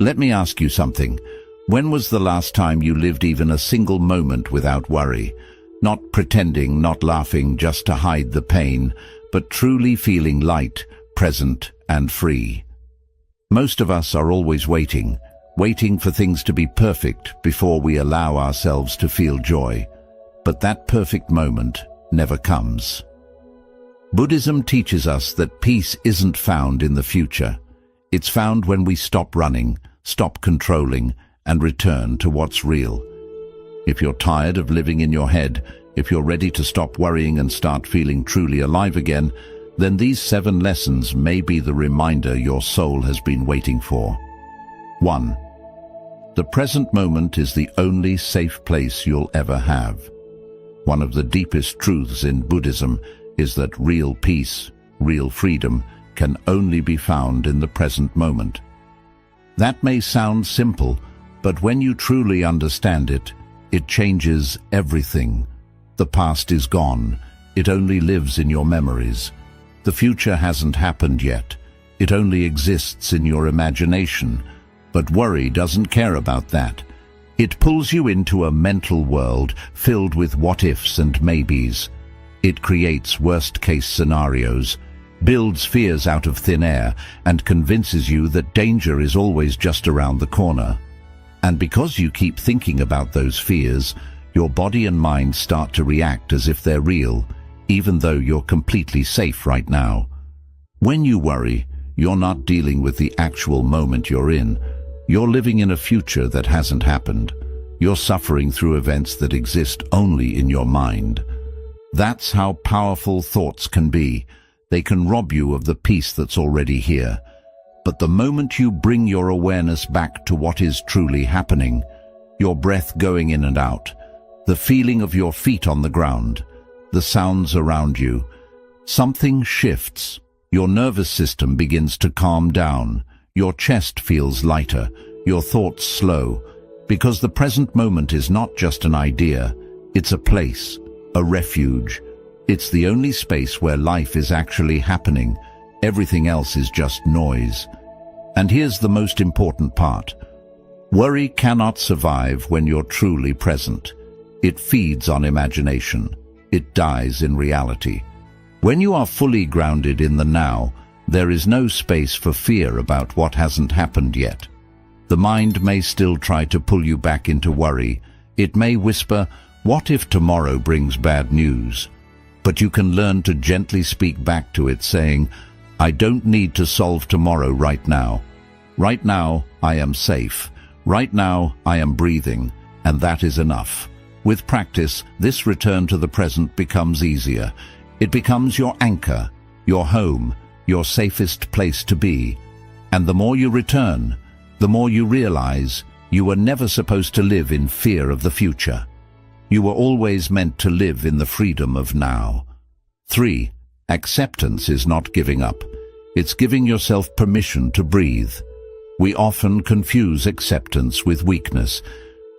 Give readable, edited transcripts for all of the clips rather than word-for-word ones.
Let me ask you something. When was the last time you lived even a single moment without worry? Not pretending, not laughing just to hide the pain, but truly feeling light, present, and free. Most of us are always waiting for things to be perfect before we allow ourselves to feel joy. But that perfect moment never comes. Buddhism teaches us that peace isn't found in the future. It's found when we stop running, stop controlling, and return to what's real. If you're tired of living in your head, if you're ready to stop worrying and start feeling truly alive again, then these 7 lessons may be the reminder your soul has been waiting for. 1. The present moment is the only safe place you'll ever have. One of the deepest truths in Buddhism is that real peace, real freedom, can only be found in the present moment. That may sound simple, but when you truly understand it, it changes everything. The past is gone. It only lives in your memories. The future hasn't happened yet. It only exists in your imagination. But worry doesn't care about that. It pulls you into a mental world filled with what-ifs and maybes. It creates worst-case scenarios, builds fears out of thin air, and convinces you that danger is always just around the corner. And because you keep thinking about those fears, your body and mind start to react as if they're real, even though you're completely safe right now. When you worry, you're not dealing with the actual moment you're in. You're living in a future that hasn't happened. You're suffering through events that exist only in your mind. That's how powerful thoughts can be. They can rob you of the peace that's already here. But the moment you bring your awareness back to what is truly happening, your breath going in and out, the feeling of your feet on the ground, the sounds around you, something shifts. Your nervous system begins to calm down. Your chest feels lighter, your thoughts slow, because the present moment is not just an idea, it's a place, a refuge. It's the only space where life is actually happening. Everything else is just noise. And here's the most important part. Worry cannot survive when you're truly present. It feeds on imagination. It dies in reality. When you are fully grounded in the now, there is no space for fear about what hasn't happened yet. The mind may still try to pull you back into worry. It may whisper, "What if tomorrow brings bad news?" But you can learn to gently speak back to it, saying, "I don't need to solve tomorrow right now. Right now, I am safe. Right now, I am breathing, and that is enough." With practice, this return to the present becomes easier. It becomes your anchor, your home, your safest place to be. And the more you return, the more you realize you were never supposed to live in fear of the future. You were always meant to live in the freedom of now. 3. Acceptance is not giving up. It's giving yourself permission to breathe. We often confuse acceptance with weakness.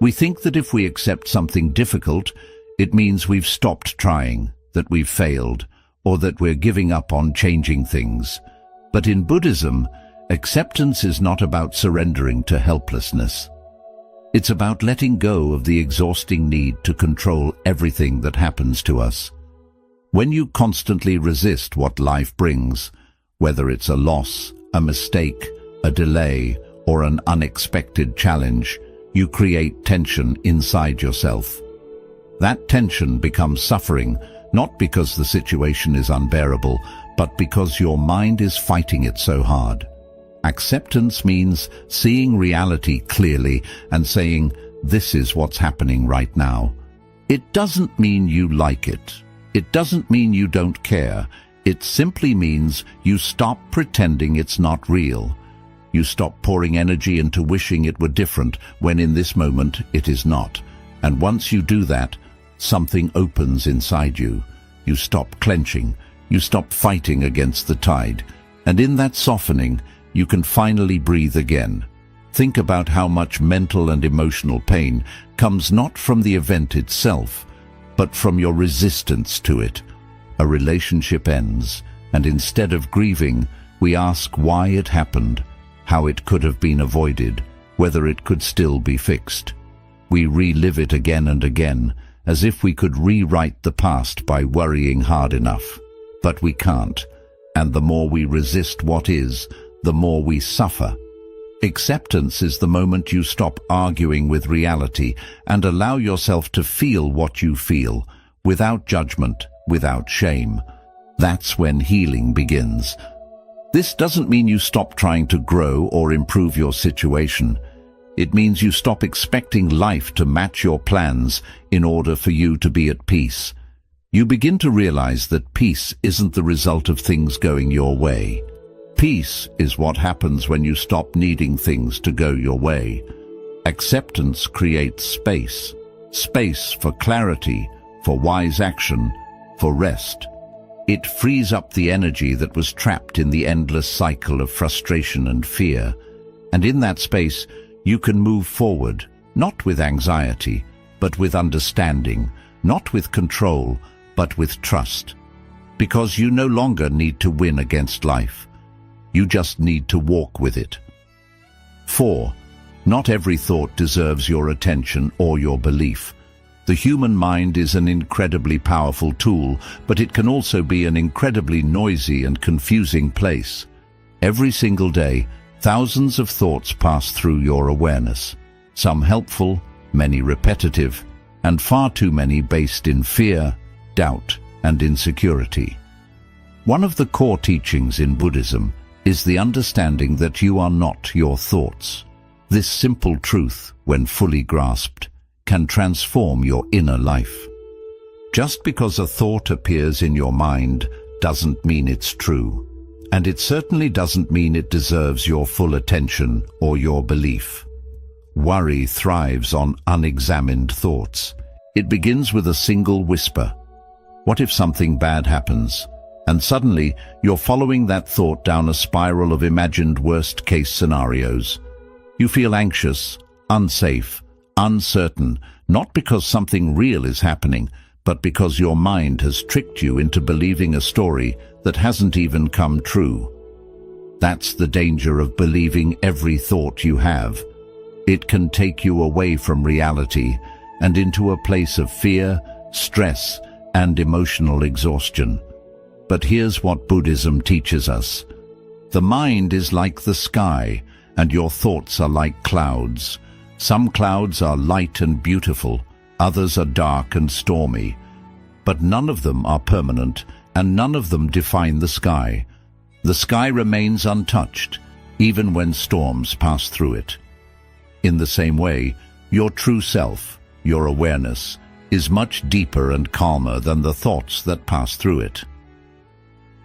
We think that if we accept something difficult, it means we've stopped trying, that we've failed, or that we're giving up on changing things. But in Buddhism, acceptance is not about surrendering to helplessness. It's about letting go of the exhausting need to control everything that happens to us. When you constantly resist what life brings, whether it's a loss, a mistake, a delay, or an unexpected challenge, you create tension inside yourself. That tension becomes suffering, not because the situation is unbearable, but because your mind is fighting it so hard. Acceptance means seeing reality clearly and saying, "This is what's happening right now." It doesn't mean you like it. It doesn't mean you don't care. It simply means you stop pretending it's not real. You stop pouring energy into wishing it were different when in this moment it is not. And once you do that, something opens inside you. You stop clenching. You stop fighting against the tide. And in that softening, you can finally breathe again. Think about how much mental and emotional pain comes not from the event itself, but from your resistance to it. A relationship ends, and instead of grieving, we ask why it happened, how it could have been avoided, whether it could still be fixed. We relive it again and again, as if we could rewrite the past by worrying hard enough. But we can't, and the more we resist what is, the more we suffer. Acceptance is the moment you stop arguing with reality and allow yourself to feel what you feel, without judgment, without shame. That's when healing begins. This doesn't mean you stop trying to grow or improve your situation. It means you stop expecting life to match your plans in order for you to be at peace. You begin to realize that peace isn't the result of things going your way. Peace is what happens when you stop needing things to go your way. Acceptance creates space. Space for clarity, for wise action, for rest. It frees up the energy that was trapped in the endless cycle of frustration and fear. And in that space, you can move forward, not with anxiety, but with understanding, not with control, but with trust. Because you no longer need to win against life. You just need to walk with it. 4. Not every thought deserves your attention or your belief. The human mind is an incredibly powerful tool, but it can also be an incredibly noisy and confusing place. Every single day, thousands of thoughts pass through your awareness. Some helpful, many repetitive, and far too many based in fear, doubt, and insecurity. One of the core teachings in Buddhism is the understanding that you are not your thoughts. This simple truth, when fully grasped, can transform your inner life. Just because a thought appears in your mind doesn't mean it's true, and it certainly doesn't mean it deserves your full attention or your belief. Worry thrives on unexamined thoughts. It begins with a single whisper. What if something bad happens? And suddenly, you're following that thought down a spiral of imagined worst-case scenarios. You feel anxious, unsafe, uncertain, not because something real is happening, but because your mind has tricked you into believing a story that hasn't even come true. That's the danger of believing every thought you have. It can take you away from reality and into a place of fear, stress, and emotional exhaustion. But here's what Buddhism teaches us. The mind is like the sky, and your thoughts are like clouds. Some clouds are light and beautiful, others are dark and stormy. But none of them are permanent, and none of them define the sky. The sky remains untouched, even when storms pass through it. In the same way, your true self, your awareness, is much deeper and calmer than the thoughts that pass through it.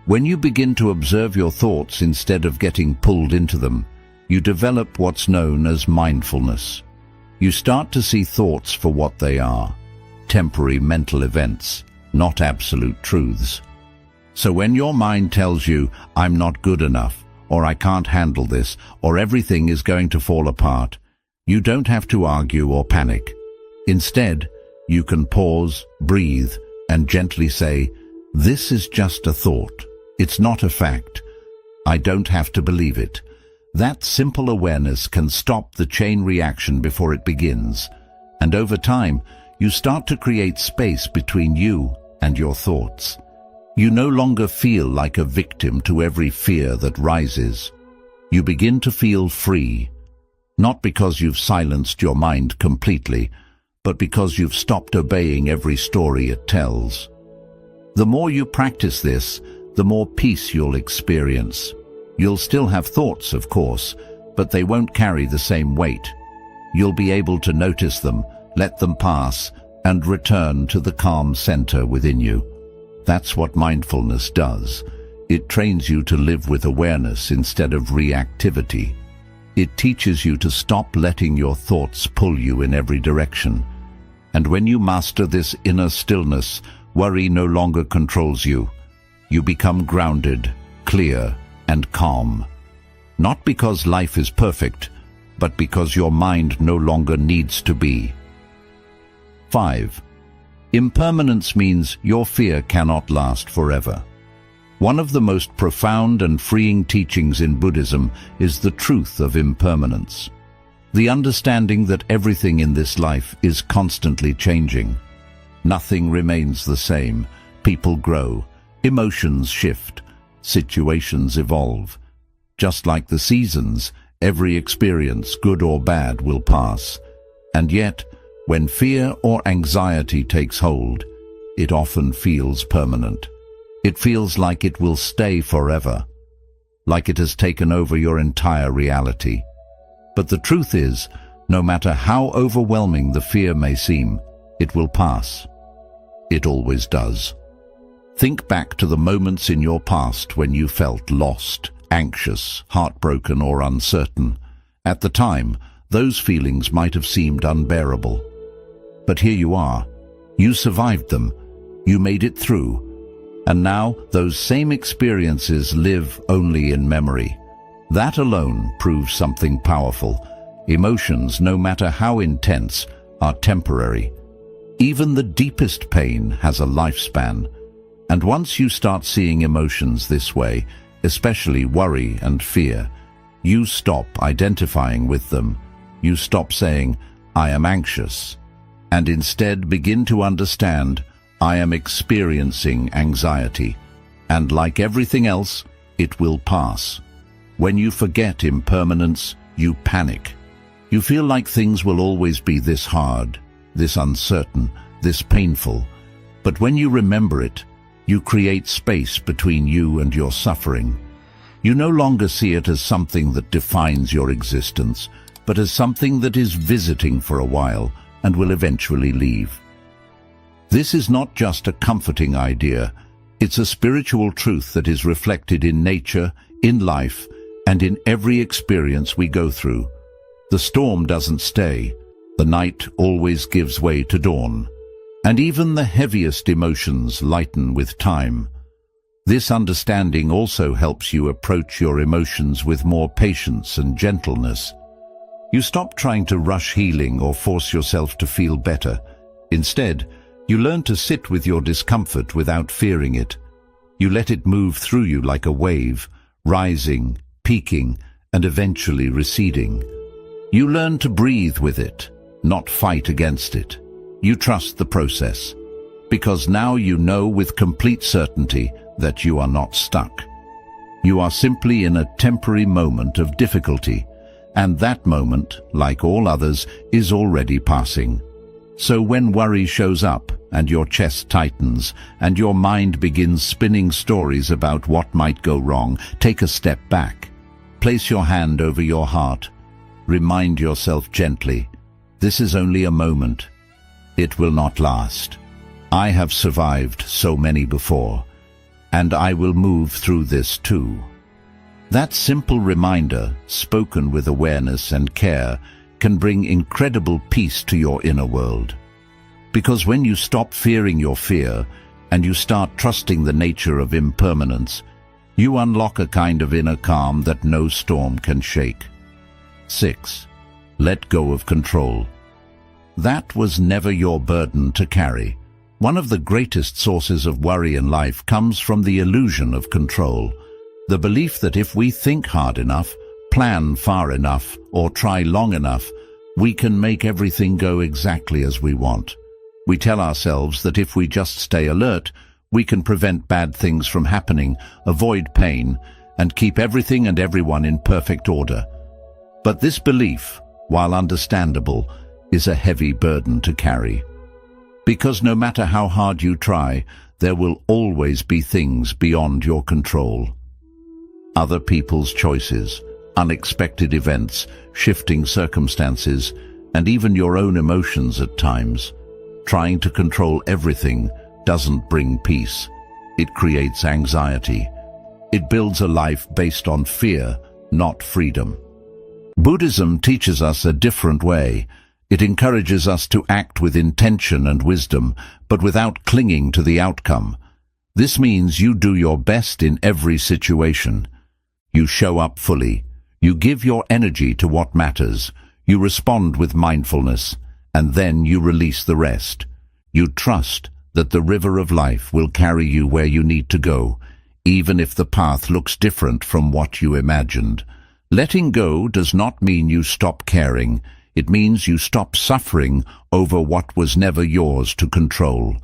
When you begin to observe your thoughts instead of getting pulled into them, you develop what's known as mindfulness. You start to see thoughts for what they are, temporary mental events, not absolute truths. So when your mind tells you, "I'm not good enough," or "I can't handle this," or "everything is going to fall apart," you don't have to argue or panic. Instead, you can pause, breathe, and gently say, "This is just a thought. It's not a fact. I don't have to believe it." That simple awareness can stop the chain reaction before it begins, and over time, you start to create space between you and your thoughts. You no longer feel like a victim to every fear that rises. You begin to feel free, not because you've silenced your mind completely, but because you've stopped obeying every story it tells. The more you practice this, the more peace you'll experience. You'll still have thoughts, of course, but they won't carry the same weight. You'll be able to notice them, let them pass, and return to the calm center within you. That's what mindfulness does. It trains you to live with awareness instead of reactivity. It teaches you to stop letting your thoughts pull you in every direction. And when you master this inner stillness, worry no longer controls you. You become grounded, clear, and calm. Not because life is perfect, but because your mind no longer needs to be. 5. Impermanence means your fear cannot last forever. One of the most profound and freeing teachings in Buddhism is the truth of impermanence. The understanding that everything in this life is constantly changing. Nothing remains the same. People grow, emotions shift, situations evolve. Just like the seasons, every experience, good or bad, will pass. And yet, when fear or anxiety takes hold, it often feels permanent. It feels like it will stay forever, like it has taken over your entire reality. But the truth is, no matter how overwhelming the fear may seem, it will pass. It always does. Think back to the moments in your past when you felt lost, anxious, heartbroken, or uncertain. At the time, those feelings might have seemed unbearable. But here you are. You survived them. You made it through. And now, those same experiences live only in memory. That alone proves something powerful. Emotions, no matter how intense, are temporary. Even the deepest pain has a lifespan. And once you start seeing emotions this way, especially worry and fear, you stop identifying with them. You stop saying, "I am anxious," and instead begin to understand, "I am experiencing anxiety." And like everything else, it will pass. When you forget impermanence, you panic. You feel like things will always be this hard, this uncertain, this painful. But when you remember it, you create space between you and your suffering. You no longer see it as something that defines your existence, but as something that is visiting for a while and will eventually leave. This is not just a comforting idea. It's a spiritual truth that is reflected in nature, in life, and in every experience we go through. The storm doesn't stay. The night always gives way to dawn. And even the heaviest emotions lighten with time. This understanding also helps you approach your emotions with more patience and gentleness. You stop trying to rush healing or force yourself to feel better. Instead, you learn to sit with your discomfort without fearing it. You let it move through you like a wave, rising, peaking, and eventually receding. You learn to breathe with it, not fight against it. You trust the process, because now you know with complete certainty that you are not stuck. You are simply in a temporary moment of difficulty, and that moment, like all others, is already passing. So when worry shows up, and your chest tightens, and your mind begins spinning stories about what might go wrong, take a step back. Place your hand over your heart. Remind yourself gently, this is only a moment. It will not last. I have survived so many before, and I will move through this too. That simple reminder, spoken with awareness and care, can bring incredible peace to your inner world. Because when you stop fearing your fear and you start trusting the nature of impermanence, you unlock a kind of inner calm that no storm can shake. 6. Let go of control. That was never your burden to carry. One of the greatest sources of worry in life comes from the illusion of control. The belief that if we think hard enough, plan far enough, or try long enough, we can make everything go exactly as we want. We tell ourselves that if we just stay alert, we can prevent bad things from happening, avoid pain, and keep everything and everyone in perfect order. But this belief, while understandable, is a heavy burden to carry. Because no matter how hard you try, there will always be things beyond your control. Other people's choices, unexpected events, shifting circumstances, and even your own emotions at times. Trying to control everything doesn't bring peace. It creates anxiety. It builds a life based on fear, not freedom. Buddhism teaches us a different way. It encourages us to act with intention and wisdom, but without clinging to the outcome. This means you do your best in every situation. You show up fully. You give your energy to what matters. You respond with mindfulness, and then you release the rest. You trust that the river of life will carry you where you need to go, even if the path looks different from what you imagined. Letting go does not mean you stop caring. It means you stop suffering over what was never yours to control.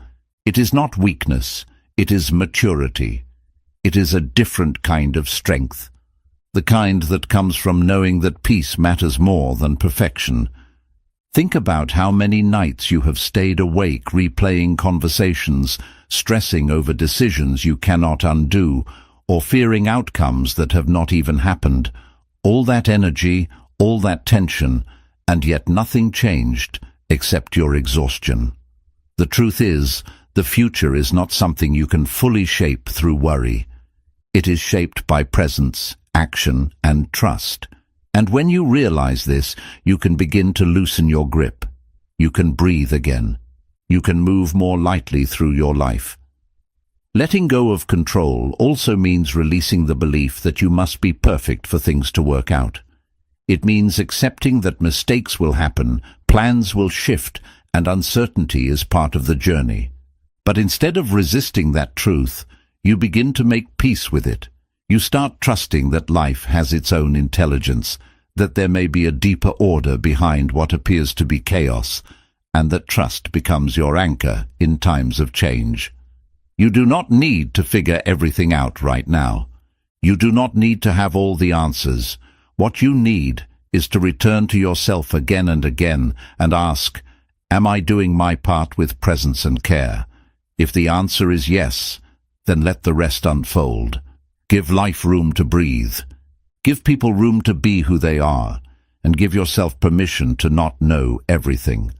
It is not weakness, it is maturity. It is a different kind of strength. The kind that comes from knowing that peace matters more than perfection. Think about how many nights you have stayed awake replaying conversations, stressing over decisions you cannot undo, or fearing outcomes that have not even happened. All that energy, all that tension, and yet nothing changed except your exhaustion. The truth is, the future is not something you can fully shape through worry. It is shaped by presence, action, and trust. And when you realize this, you can begin to loosen your grip. You can breathe again. You can move more lightly through your life. Letting go of control also means releasing the belief that you must be perfect for things to work out. It means accepting that mistakes will happen, plans will shift, and uncertainty is part of the journey. But instead of resisting that truth, you begin to make peace with it. You start trusting that life has its own intelligence, that there may be a deeper order behind what appears to be chaos, and that trust becomes your anchor in times of change. You do not need to figure everything out right now. You do not need to have all the answers. What you need is to return to yourself again and again and ask, am I doing my part with presence and care? If the answer is yes, then let the rest unfold. Give life room to breathe. Give people room to be who they are, and give yourself permission to not know everything.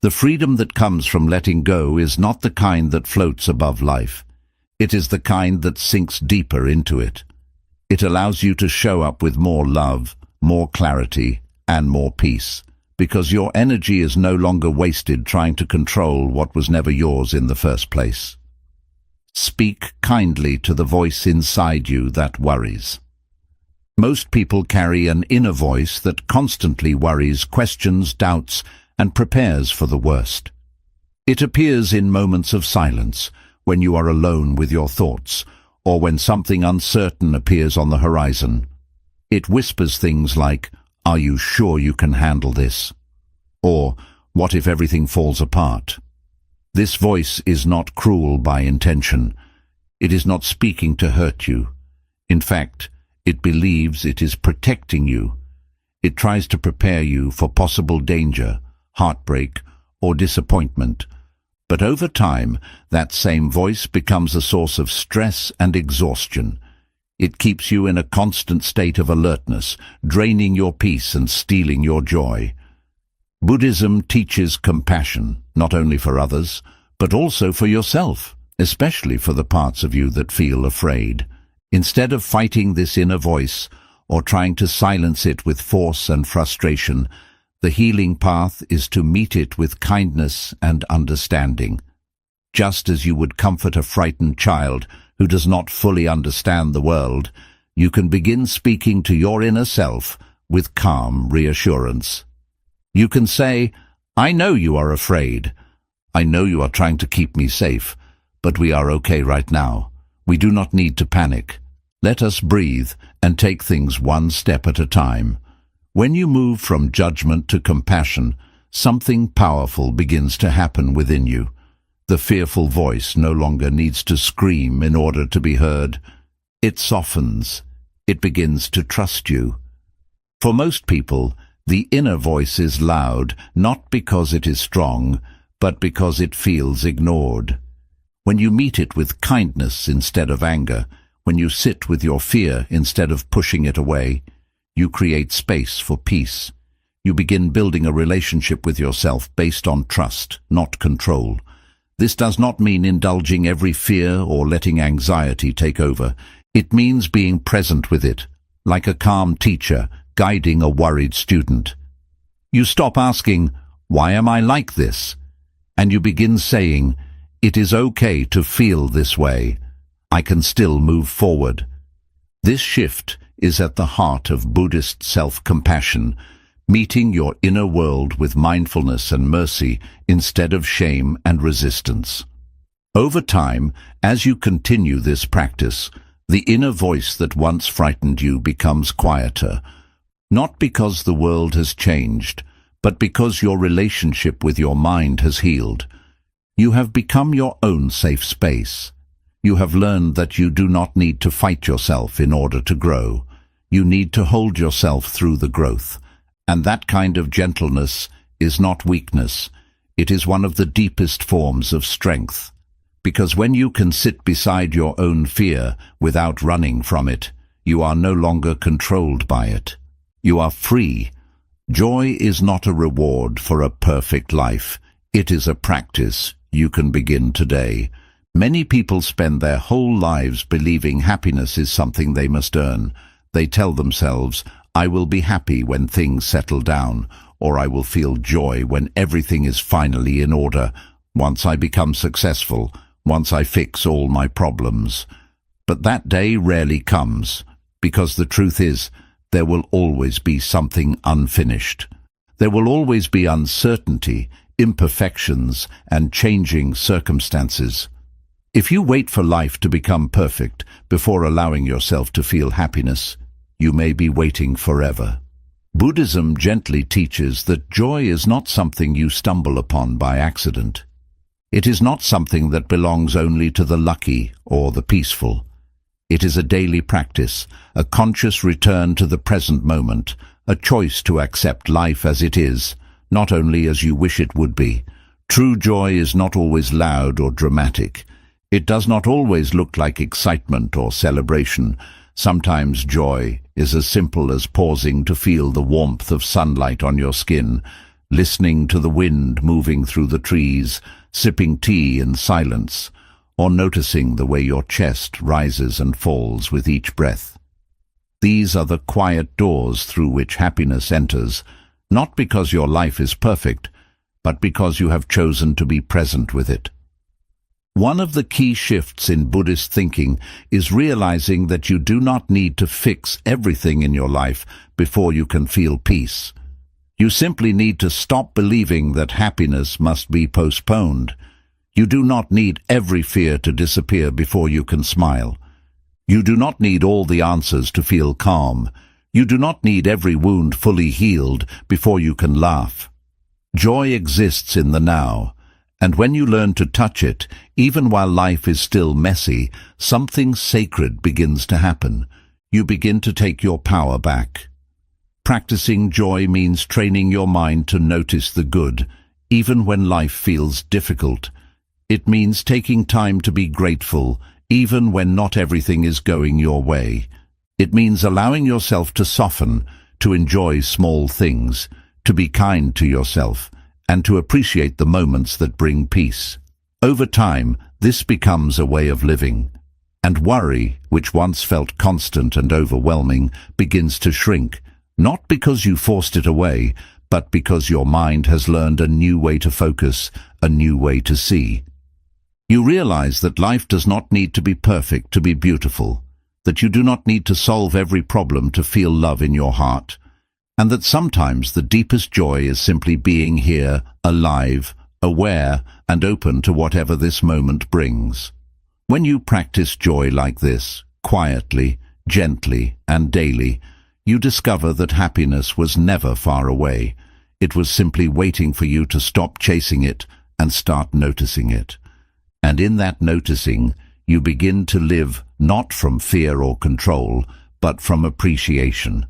The freedom that comes from letting go is not the kind that floats above life. It is the kind that sinks deeper into it. It allows you to show up with more love, more clarity, and more peace, because your energy is no longer wasted trying to control what was never yours in the first place. Speak kindly to the voice inside you that worries. Most people carry an inner voice that constantly worries, questions, doubts, and prepares for the worst. It appears in moments of silence, when you are alone with your thoughts, or when something uncertain appears on the horizon. It whispers things like, "Are you sure you can handle this?" Or, "What if everything falls apart?" This voice is not cruel by intention. It is not speaking to hurt you. In fact, it believes it is protecting you. It tries to prepare you for possible danger, heartbreak, or disappointment. But over time, that same voice becomes a source of stress and exhaustion. It keeps you in a constant state of alertness, draining your peace and stealing your joy. Buddhism teaches compassion, not only for others, but also for yourself, especially for the parts of you that feel afraid. Instead of fighting this inner voice, or trying to silence it with force and frustration, the healing path is to meet it with kindness and understanding. Just as you would comfort a frightened child who does not fully understand the world, you can begin speaking to your inner self with calm reassurance. You can say, "I know you are afraid. I know you are trying to keep me safe, but we are okay right now. We do not need to panic. Let us breathe and take things one step at a time." When you move from judgment to compassion, something powerful begins to happen within you. The fearful voice no longer needs to scream in order to be heard. It softens. It begins to trust you. For most people, the inner voice is loud, not because it is strong, but because it feels ignored. When you meet it with kindness instead of anger, when you sit with your fear instead of pushing it away, you create space for peace. You begin building a relationship with yourself based on trust, not control. This does not mean indulging every fear or letting anxiety take over. It means being present with it, like a calm teacher guiding a worried student. You stop asking, "Why am I like this?" And you begin saying, "It is okay to feel this way. I can still move forward." This shift is at the heart of Buddhist self-compassion, meeting your inner world with mindfulness and mercy instead of shame and resistance. Over time, as you continue this practice, the inner voice that once frightened you becomes quieter, not because the world has changed, but because your relationship with your mind has healed. You have become your own safe space. You have learned that you do not need to fight yourself in order to grow. You need to hold yourself through the growth. And that kind of gentleness is not weakness. It is one of the deepest forms of strength. Because when you can sit beside your own fear without running from it, you are no longer controlled by it. You are free. Joy is not a reward for a perfect life. It is a practice you can begin today. Many people spend their whole lives believing happiness is something they must earn. They tell themselves, I will be happy when things settle down, or I will feel joy when everything is finally in order, once I become successful, once I fix all my problems. But that day rarely comes, because the truth is, there will always be something unfinished. There will always be uncertainty, imperfections, and changing circumstances. If you wait for life to become perfect before allowing yourself to feel happiness, you may be waiting forever. Buddhism gently teaches that joy is not something you stumble upon by accident. It is not something that belongs only to the lucky or the peaceful. It is a daily practice, a conscious return to the present moment, a choice to accept life as it is, not only as you wish it would be. True joy is not always loud or dramatic. It does not always look like excitement or celebration. Sometimes joy is as simple as pausing to feel the warmth of sunlight on your skin, listening to the wind moving through the trees, sipping tea in silence, or noticing the way your chest rises and falls with each breath. These are the quiet doors through which happiness enters, not because your life is perfect, but because you have chosen to be present with it. One of the key shifts in Buddhist thinking is realizing that you do not need to fix everything in your life before you can feel peace. You simply need to stop believing that happiness must be postponed. You do not need every fear to disappear before you can smile. You do not need all the answers to feel calm. You do not need every wound fully healed before you can laugh. Joy exists in the now. And when you learn to touch it, even while life is still messy, something sacred begins to happen. You begin to take your power back. Practicing joy means training your mind to notice the good, even when life feels difficult. It means taking time to be grateful, even when not everything is going your way. It means allowing yourself to soften, to enjoy small things, to be kind to yourself, and to appreciate the moments that bring peace. Over time, this becomes a way of living. And worry, which once felt constant and overwhelming, begins to shrink, not because you forced it away, but because your mind has learned a new way to focus, a new way to see. You realize that life does not need to be perfect to be beautiful, that you do not need to solve every problem to feel love in your heart, and that sometimes the deepest joy is simply being here, alive, aware, and open to whatever this moment brings. When you practice joy like this, quietly, gently, and daily, you discover that happiness was never far away. It was simply waiting for you to stop chasing it and start noticing it. And in that noticing, you begin to live not from fear or control, but from appreciation.